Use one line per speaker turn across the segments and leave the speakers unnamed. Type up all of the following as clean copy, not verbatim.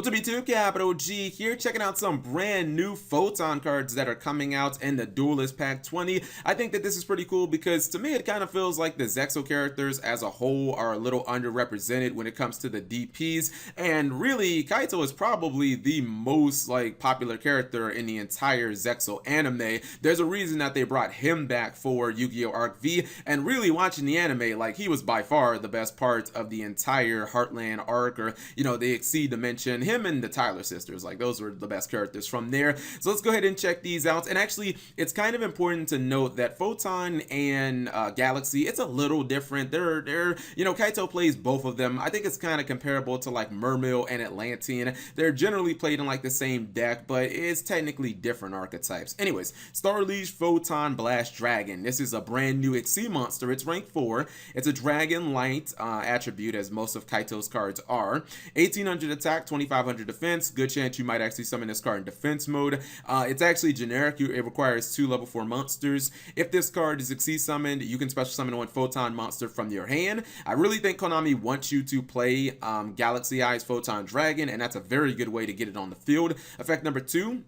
What's up YouTube, Capital G here, checking out some brand new Photon cards that are coming out in the Duelist Pack 20. I think that this is pretty cool because to me it kind of feels like the Zexal characters as a whole are a little underrepresented when it comes to the DPs, and really Kaito is probably the most popular character in the entire Zexal anime. There's a reason that they brought him back for Yu-Gi-Oh! Arc V, and really watching the anime, he was by far the best part of the entire Heartland arc, or the Exceed Dimension. Him and the Tyler sisters, those were the best characters from there. So let's go ahead and check these out. And actually, it's kind of important to note that Photon and Galaxy, it's a little different. Kaito plays both of them. I think it's kind of comparable to Mermail and Atlantean. They're generally played in the same deck, but it's technically different archetypes. Anyways, Starleash Photon Blast Dragon. This is a brand new Exceed monster. It's rank 4. It's a Dragon Light attribute, as most of Kaito's cards are. 1800 attack, 2500 defense. Good chance you might actually summon this card in defense mode. It's actually generic. It requires 2 level 4 monsters. If this card is Exceed summoned, you can special summon one Photon monster from your hand. I really think Konami wants you to play Galaxy Eyes Photon Dragon, and that's a very good way to get it on the field. Effect number 2.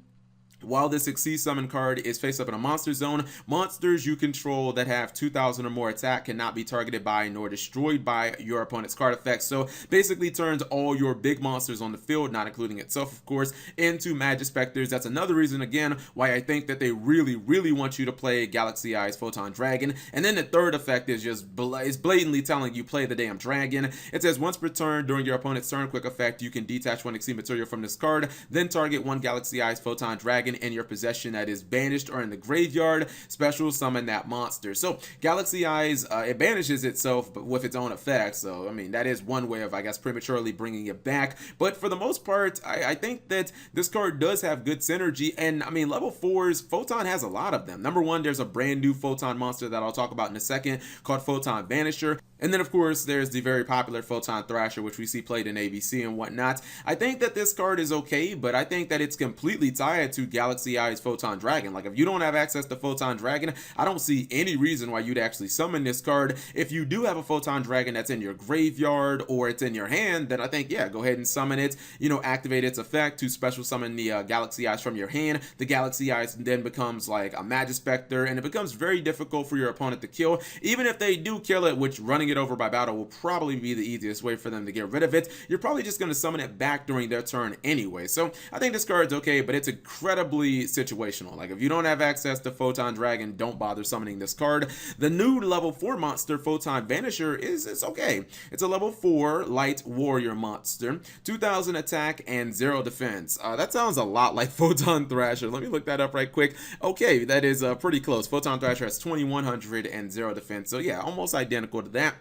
While this Exceed Summon card is face up in a monster zone, monsters you control that have 2000 or more attack cannot be targeted by nor destroyed by your opponent's card effects. So basically turns all your big monsters on the field, not including itself of course, into Magic Specters. That's another reason again why I think that they really want you to play Galaxy Eyes Photon Dragon. And then the third effect is just blatantly telling you play the damn dragon. It says once per turn during your opponent's turn, quick effect, you can detach one Exceed material from this card, then target one Galaxy Eyes Photon Dragon in your possession that is banished or in the graveyard, special summon that monster. So Galaxy Eyes, it banishes itself but with its own effect. So I mean, that is one way of, I guess, prematurely bringing it back. But for the most part, I think that this card does have good synergy. And I mean, level 4s, Photon has a lot of them. Number 1, there's a brand new Photon monster that I'll talk about in a second called Photon Vanisher. And then of course there's the very popular Photon Thrasher, which we see played in ABC and whatnot. I think that this card is okay, but I think that it's completely tied to Galaxy Eyes Photon Dragon. If you don't have access to Photon Dragon, I don't see any reason why you'd actually summon this card. If you do have a Photon Dragon that's in your graveyard or it's in your hand, then I think, yeah, go ahead and summon it, activate its effect to special summon the Galaxy Eyes from your hand. The Galaxy Eyes then becomes like a Magic Specter, and it becomes very difficult for your opponent to kill. Even if they do kill it, which running it over by battle will probably be the easiest way for them to get rid of it, you're probably just going to summon it back during their turn anyway. So I think this card's okay, but it's incredibly situational. If you don't have access to Photon Dragon, don't bother summoning this card. The new level 4 monster, Photon Vanisher, is okay. It's a level 4 light warrior monster, 2000 attack and 0 defense. That sounds a lot like Photon Thrasher. Let me look that up right quick. Okay, that is pretty close. Photon Thrasher has 2100 and 0 defense. So yeah, almost identical to that.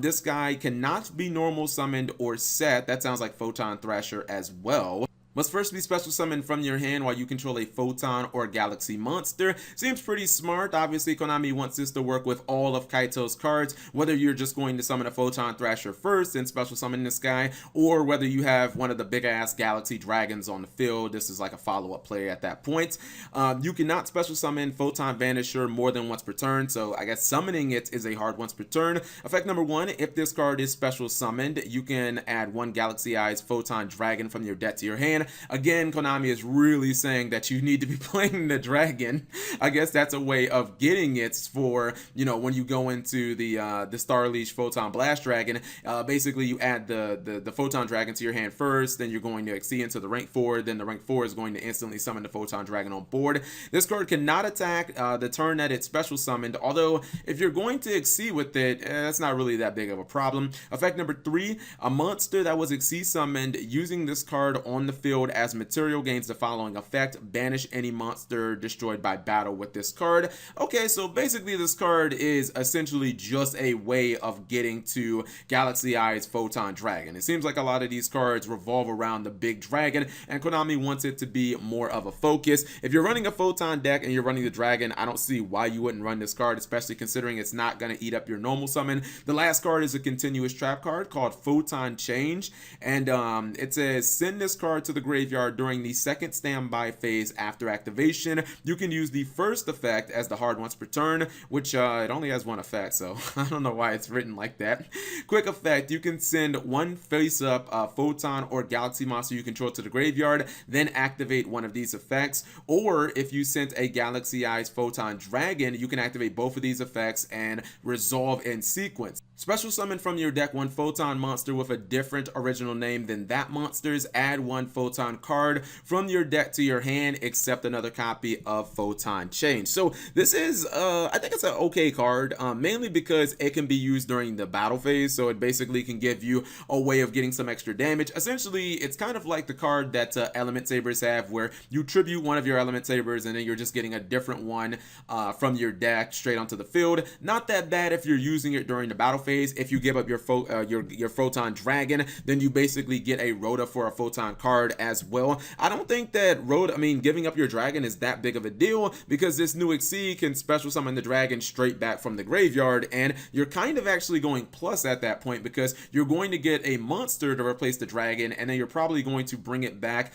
This guy cannot be normal summoned or set. That sounds like Photon Thrasher as well. Must first be special summoned from your hand while you control a Photon or Galaxy monster. Seems pretty smart. Obviously, Konami wants this to work with all of Kaito's cards, whether you're just going to summon a Photon Thrasher first and special summon this guy, or whether you have one of the big-ass Galaxy Dragons on the field. This is like a follow-up play at that point. You cannot special summon Photon Vanisher more than once per turn, so I guess summoning it is a hard once per turn. Effect number 1, if this card is special summoned, you can add one Galaxy Eyes Photon Dragon from your deck to your hand. Again, Konami is really saying that you need to be playing the dragon. I guess that's a way of getting it for, when you go into the Starleash Photon Blast Dragon. Basically, you add the Photon Dragon to your hand first, then you're going to exceed into the rank 4, then the rank 4 is going to instantly summon the Photon Dragon on board. This card cannot attack the turn that it's special summoned, although if you're going to exceed with it, that's not really that big of a problem. Effect number 3, a monster that was exceed summoned using this card on the field as material gains the following effect: banish any monster destroyed by battle with this card. Okay, so basically this card is essentially just a way of getting to Galaxy Eyes Photon Dragon. It seems like a lot of these cards revolve around the big dragon, and Konami wants it to be more of a focus. If you're running a Photon deck and you're running the dragon, I don't see why you wouldn't run this card, especially considering it's not going to eat up your normal summon. The last card is a continuous trap card called Photon Change, and it says send this card to the the graveyard during the second standby phase after activation. You can use the first effect as the hard once per turn, which it only has one effect, so I don't know why it's written like that. Quick effect, you can send one face-up Photon or Galaxy monster you control to the graveyard, then activate one of these effects. Or if you sent a Galaxy Eyes Photon Dragon, you can activate both of these effects and resolve in sequence. Special summon from your deck one Photon monster with a different original name than that monster's. Add one Photon card from your deck to your hand, except another copy of Photon Change. So this is, I think it's an okay card, mainly because it can be used during the battle phase. So it basically can give you a way of getting some extra damage. Essentially, it's kind of like the card that Element Sabers have, where you tribute one of your Element Sabers and then you're just getting a different one from your deck straight onto the field. Not that bad if you're using it during the battle phase. If you give up your Photon Dragon, then you basically get a Rota for a Photon card as well. I don't think that giving up your dragon is that big of a deal, because this new Exceed can special summon the dragon straight back from the graveyard, and you're kind of actually going plus at that point, because you're going to get a monster to replace the dragon, and then you're probably going to bring it back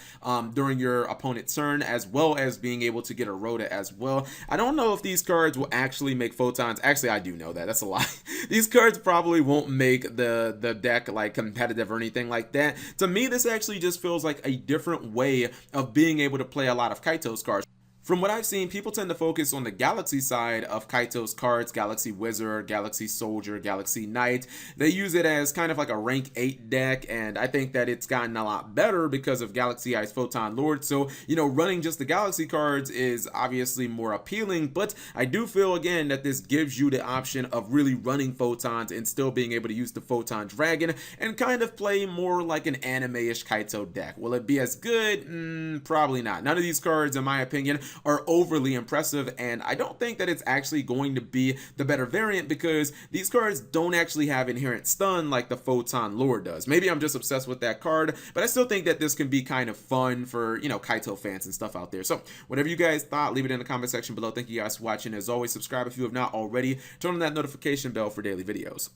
during your opponent's turn, as well as being able to get a Rota as well. I don't know if these cards will actually make Photons. Actually, I do know that. That's a lie. These cards probably won't make the deck like competitive or anything like that. To me, this actually just feels like a different way of being able to play a lot of Kaito's cards. From what I've seen, people tend to focus on the Galaxy side of Kaito's cards, Galaxy Wizard, Galaxy Soldier, Galaxy Knight. They use it as kind of like a rank 8 deck, and I think that it's gotten a lot better because of Galaxy Eyes Photon Lord. So, you know, running just the Galaxy cards is obviously more appealing, but I do feel, again, that this gives you the option of really running Photons and still being able to use the Photon Dragon and kind of play more like an anime-ish Kaito deck. Will it be as good? Probably not. None of these cards, in my opinion, are overly impressive, and I don't think that it's actually going to be the better variant, because these cards don't actually have inherent stun like the Photon Lord does. Maybe I'm just obsessed with that card, but I still think that this can be kind of fun for, you know, Kaito fans and stuff out there. So whatever you guys thought, leave it in the comment section below. Thank you guys for watching. As always, subscribe if you have not already. Turn on that notification bell for daily videos.